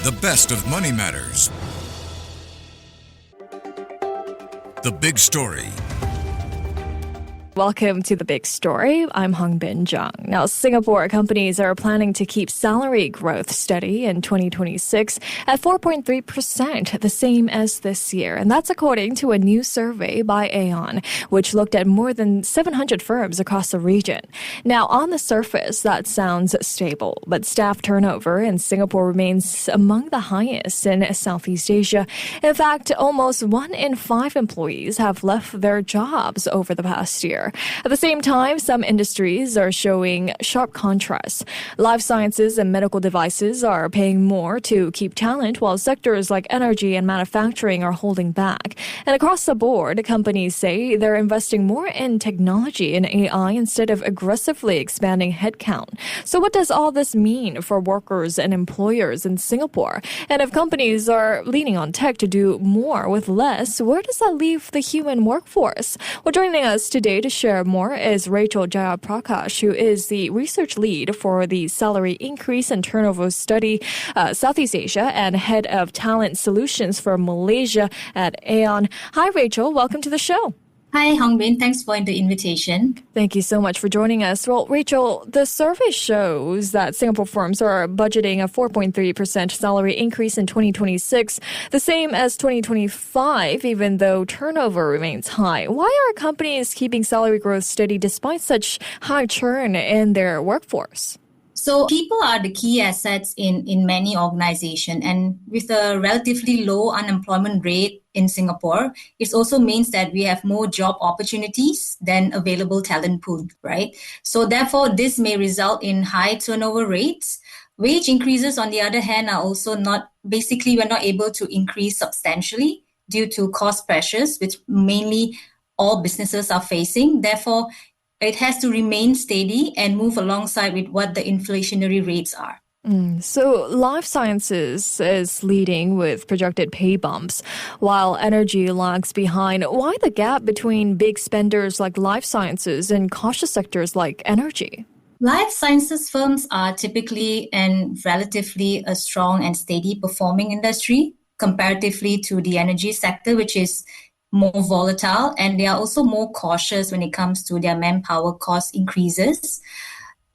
the best of money matters. The Big Story. Welcome to The Big Story. I'm Hongbin, Jeong. Now, Singapore companies are planning to keep salary growth steady in 2026 at 4.3%, the same as this year. And that's according to a new survey by Aon, which looked at more than 700 firms across the region. Now, on the surface, that sounds stable, but staff turnover in Singapore remains among the highest in Southeast Asia. In fact, almost 1 in 5 employees have left their jobs over the past year. At the same time, some industries are showing sharp contrasts. Life sciences and medical devices are paying more to keep talent, while sectors like energy and manufacturing are holding back. And across the board, companies say they're investing more in technology and AI instead of aggressively expanding headcount. So what does all this mean for workers and employers in Singapore? And if companies are leaning on tech to do more with less, where does that leave the human workforce? Well, joining us today to share more is Rachel Jayaprakash, who is the research lead for the Salary Increase and Turnover Study Southeast Asia and head of talent solutions for Malaysia at Aon. Hi, Rachel. Welcome to the show. Hi, Hongbin. Thanks for the invitation. Thank you so much for joining us. Well, Rachel, the survey shows that Singapore firms are budgeting a 4.3% salary increase in 2026, the same as 2025, even though turnover remains high. Why are companies keeping salary growth steady despite such high churn in their workforce? So people are the key assets in many organizations, and with a relatively low unemployment rate in Singapore, it also means that we have more job opportunities than available talent pool, right? So therefore, this may result in high turnover rates. Wage increases, on the other hand, are also we're not able to increase substantially due to cost pressures, which mainly all businesses are facing. Therefore, it has to remain steady and move alongside with what the inflationary rates are. So life sciences is leading with projected pay bumps, while energy lags behind. Why the gap between big spenders like life sciences and cautious sectors like energy? Life sciences firms are typically and relatively a strong and steady performing industry comparatively to the energy sector, which is more volatile, and they are also more cautious when it comes to their manpower cost increases.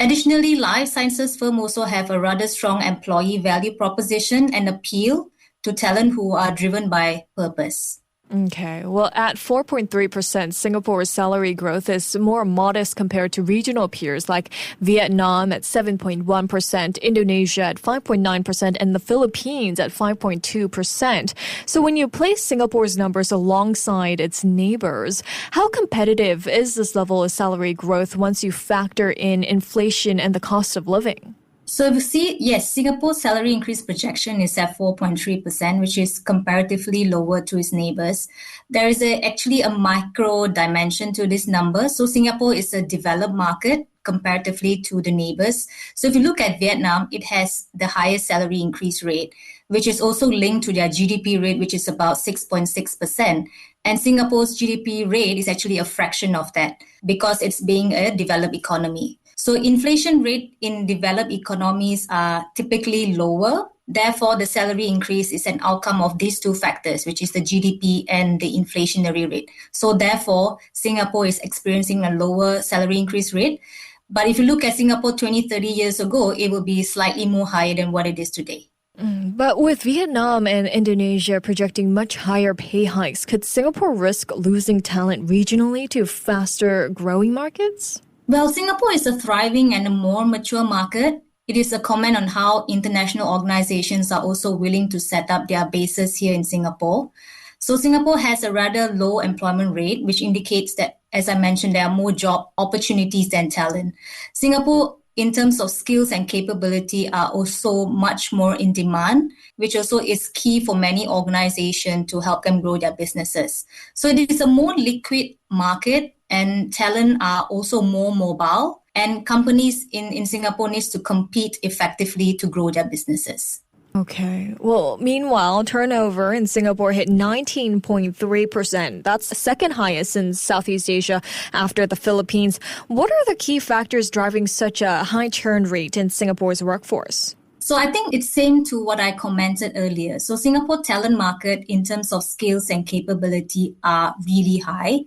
Additionally, life sciences firms also have a rather strong employee value proposition and appeal to talent who are driven by purpose. Okay. Well, at 4.3%, Singapore's salary growth is more modest compared to regional peers like Vietnam at 7.1%, Indonesia at 5.9%, and the Philippines at 5.2%. So when you place Singapore's numbers alongside its neighbors, how competitive is this level of salary growth once you factor in inflation and the cost of living? So if you see, yes, Singapore's salary increase projection is at 4.3%, which is comparatively lower to its neighbors. There is actually a micro dimension to this number. So Singapore is a developed market comparatively to the neighbors. So if you look at Vietnam, it has the highest salary increase rate, which is also linked to their GDP rate, which is about 6.6%. And Singapore's GDP rate is actually a fraction of that because it's being a developed economy. So inflation rate in developed economies are typically lower. Therefore, the salary increase is an outcome of these two factors, which is the GDP and the inflationary rate. So therefore, Singapore is experiencing a lower salary increase rate. But if you look at Singapore 20, 30 years ago, it will be slightly more higher than what it is today. But with Vietnam and Indonesia projecting much higher pay hikes, could Singapore risk losing talent regionally to faster growing markets? Well, Singapore is a thriving and a more mature market. It is a comment on how international organizations are also willing to set up their bases here in Singapore. So Singapore has a rather low employment rate, which indicates that, as I mentioned, there are more job opportunities than talent. Singapore, in terms of skills and capability, are also much more in demand, which also is key for many organizations to help them grow their businesses. So it is a more liquid market, and talent are also more mobile, and companies in Singapore needs to compete effectively to grow their businesses. Okay. Well, meanwhile, turnover in Singapore hit 19.3%. That's the second highest in Southeast Asia after the Philippines. What are the key factors driving such a high churn rate in Singapore's workforce? So I think it's same to what I commented earlier. So Singapore talent market in terms of skills and capability are really high.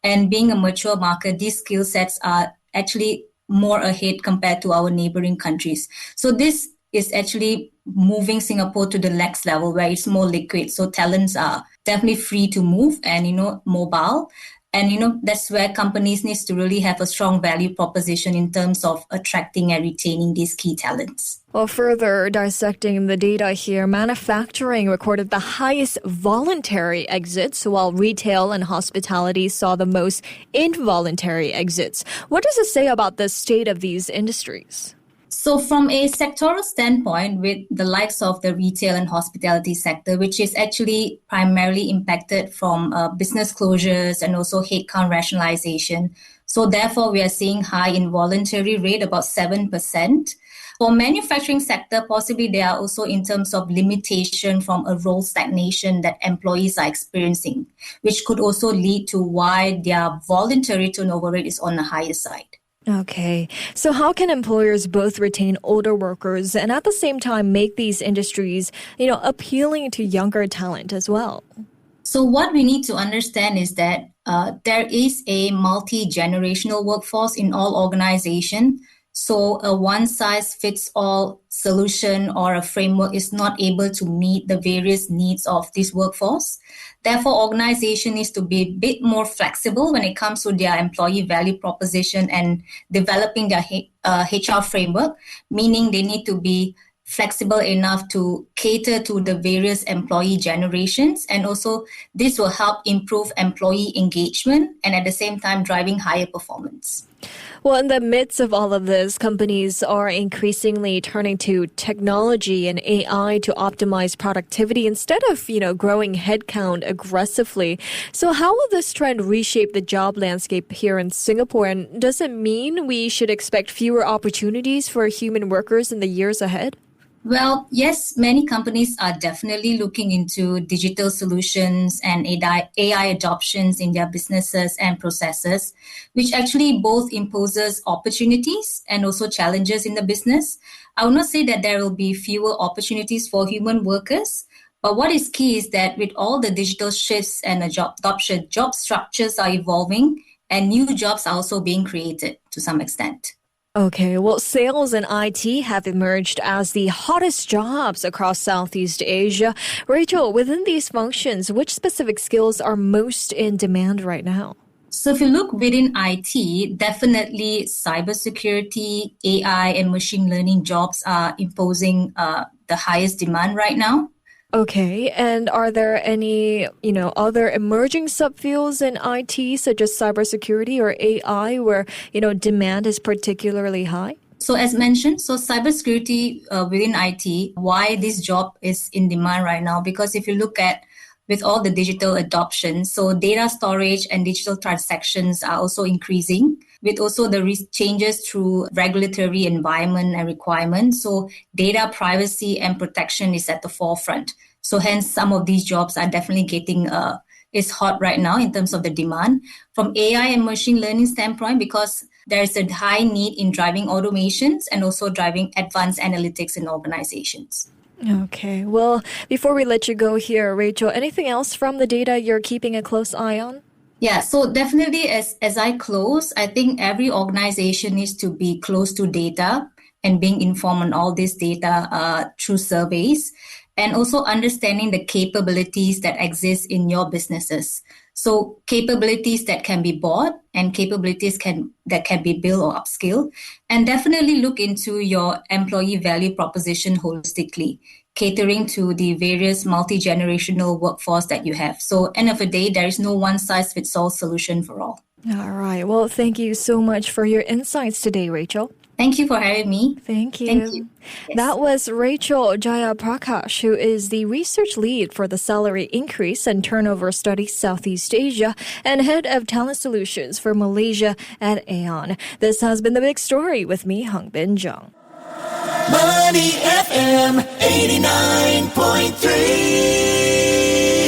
And being a mature market, these skill sets are actually more ahead compared to our neighboring countries. So this is actually moving Singapore to the next level where it's more liquid. So talents are definitely free to move and, mobile. And, that's where companies need to really have a strong value proposition in terms of attracting and retaining these key talents. Well, further dissecting the data here, manufacturing recorded the highest voluntary exits, while retail and hospitality saw the most involuntary exits. What does it say about the state of these industries? So from a sectoral standpoint, with the likes of the retail and hospitality sector, which is actually primarily impacted from business closures and also headcount rationalization. So therefore, we are seeing high involuntary rate, about 7%. For manufacturing sector, possibly there are also in terms of limitation from a role stagnation that employees are experiencing, which could also lead to why their voluntary turnover rate is on the higher side. Okay. So how can employers both retain older workers and at the same time make these industries, appealing to younger talent as well? So what we need to understand is that there is a multi-generational workforce in all organizations. So a one-size-fits-all solution or a framework is not able to meet the various needs of this workforce. Therefore, organization needs to be a bit more flexible when it comes to their employee value proposition and developing their HR framework, meaning they need to be flexible enough to cater to the various employee generations. And also, this will help improve employee engagement and at the same time driving higher performance. Well, in the midst of all of this, companies are increasingly turning to technology and AI to optimize productivity instead of, growing headcount aggressively. So how will this trend reshape the job landscape here in Singapore? And does it mean we should expect fewer opportunities for human workers in the years ahead? Well, yes, many companies are definitely looking into digital solutions and AI adoptions in their businesses and processes, which actually both imposes opportunities and also challenges in the business. I will not say that there will be fewer opportunities for human workers, but what is key is that with all the digital shifts and adoption, job structures are evolving and new jobs are also being created to some extent. Okay, well, sales and IT have emerged as the hottest jobs across Southeast Asia. Rachel, within these functions, which specific skills are most in demand right now? So if you look within IT, definitely cybersecurity, AI, and machine learning jobs are imposing the highest demand right now. Okay, and are there any, other emerging subfields in IT, such as cybersecurity or AI, where, demand is particularly high? So as mentioned, cybersecurity within IT, why this job is in demand right now? Because if you look at with all the digital adoption, so data storage and digital transactions are also increasing, with also the changes through regulatory environment and requirements. So data privacy and protection is at the forefront. So hence some of these jobs are definitely getting is hot right now in terms of the demand. From AI and machine learning standpoint, because there's a high need in driving automations and also driving advanced analytics in organizations. Okay. Well, before we let you go here, Rachel, anything else from the data you're keeping a close eye on? Yeah, so definitely as I close, I think every organization needs to be close to data and being informed on all this data through surveys and also understanding the capabilities that exist in your businesses. So capabilities that can be bought and capabilities that can be built or upskilled. And definitely look into your employee value proposition holistically, catering to the various multi-generational workforce that you have. So end of the day, there is no one-size-fits-all solution for all. All right. Well, thank you so much for your insights today, Rachel. Thank you for having me. Thank you. Thank you. Yes. That was Rachel Jayaprakash, who is the research lead for the Salary Increase and Turnover Studies Southeast Asia and head of talent solutions for Malaysia at Aon. This has been The Big Story with me, Hongbin Jeong. Money FM 89.3